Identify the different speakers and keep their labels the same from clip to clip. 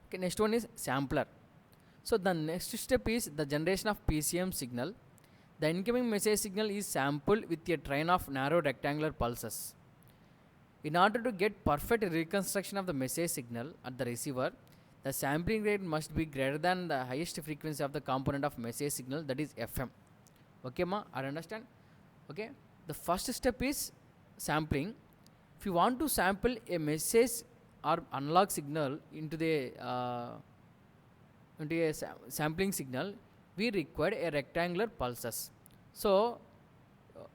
Speaker 1: Okay, next one is sampler. So the next step is the generation of PCM signal. The incoming message signal is sampled with a train of narrow rectangular pulses. In order to get perfect reconstruction of the message signal at the receiver, the sampling rate must be greater than the highest frequency of the component of message signal, that is FM. Okay, ma? I understand. Okay. The first step is sampling. If you want to sample a message or analog signal into a sampling signal, we require a rectangular pulses. So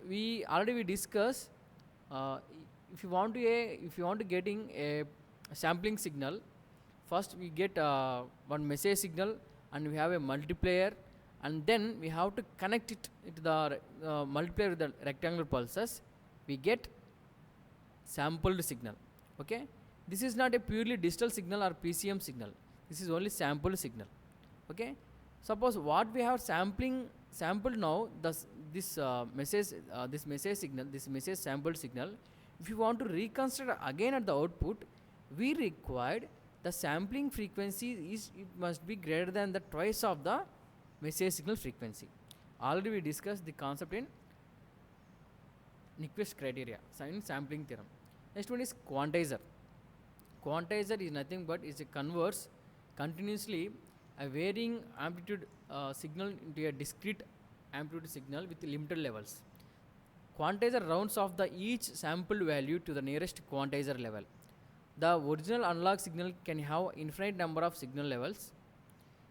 Speaker 1: we discuss, uh, if you want to getting a sampling signal, first we get one message signal and we have a multiplier, and then we have to connect it to the multiplier with the rectangular pulses. We get sampled signal. Okay, this is not a purely digital signal or PCM signal, this is only sampled signal. Okay, suppose what we have sampled now, this message signal, this message sampled signal, if you want to reconstruct again at the output, we required the sampling frequency is, it must be greater than the twice of the message signal frequency. Already we discussed the concept in Nyquist criteria, in sampling theorem. Next one is quantizer. Quantizer is nothing but is a converts continuously a varying amplitude signal into a discrete amplitude signal with limited levels. Quantizer rounds off the each sampled value to the nearest quantizer level. The original analog signal can have infinite number of signal levels.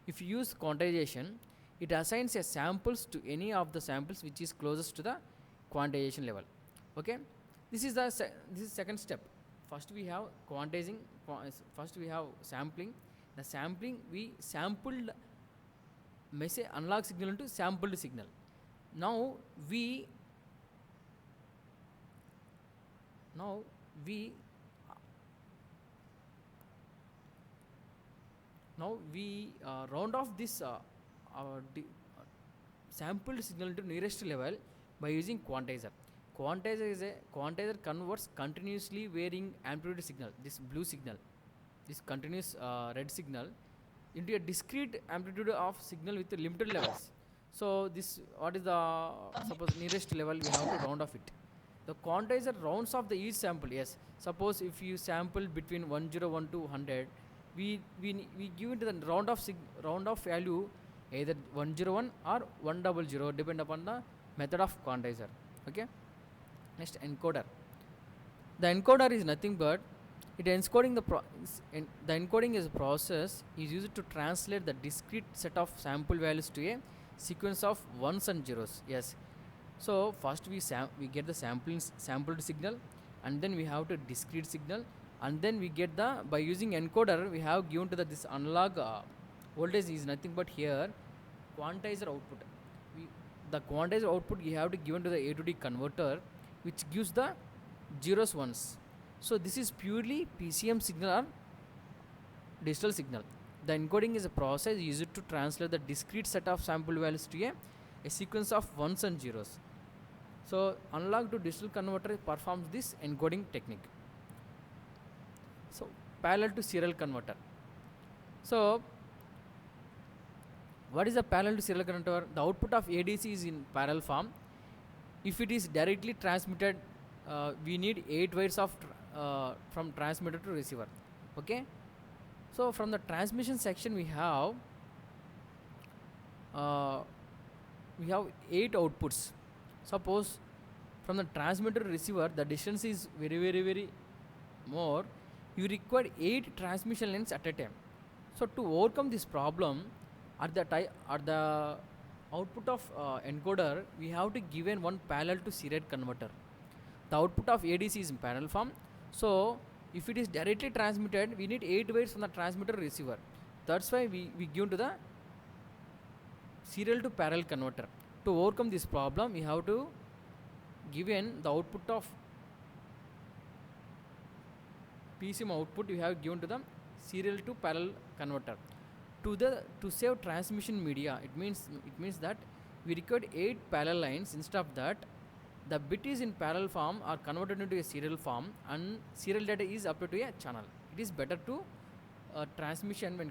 Speaker 1: If you use quantization, it assigns a samples to any of the samples which is closest to the quantization level. Okay, this is second step. First we have quantizing, first we have sampling. The sampling, we sampled message analog signal into sampled signal. Now we round off this sampled signal to nearest level by using quantizer. Quantizer converts continuously varying amplitude signal, this blue signal, this continuous red signal, into a discrete amplitude of signal with limited levels. So this, what is the suppose nearest level, we have to round off it. The quantizer rounds off the each sample. Yes, suppose if you sample between 101 to 100, we give it the round off value either 101 or 100, depend upon the method of quantizer. Okay, next encoder. The encoder is nothing but it encoding the encoding is a process is used to translate the discrete set of sample values to a sequence of ones and zeros. Yes, so first we get the sampled signal, and then we have to discrete signal, and then we get the, by using encoder we have given to this analog voltage is nothing but here quantizer output. The quantizer output you have to given to the A to D converter, which gives the zeros ones. So this is purely PCM signal or digital signal. The encoding is a process used to translate the discrete set of sample values to a sequence of ones and zeros. So analog to digital converter performs this encoding technique. So parallel to serial converter. So what is a parallel to serial converter? The output of ADC is in parallel form. If it is directly transmitted, we need 8 wires of from transmitter to receiver. Okay, so from the transmission section we have 8 outputs. Suppose from the transmitter to receiver the distance is very more, you require 8 transmission lanes at a time. So to overcome this problem, at the output of encoder we have to given one parallel to serial converter. The output of ADC is in parallel form. So if it is directly transmitted, we need 8 wires from the transmitter to receiver. That's why we give to the serial to parallel converter. To overcome this problem, we have to given the output of PCM output we have given to the serial to parallel converter. To save transmission media, it means that we required 8 parallel lines. Instead of that, the bit is in parallel form are converted into a serial form, and serial data is uploaded to a channel. It is better to transmission when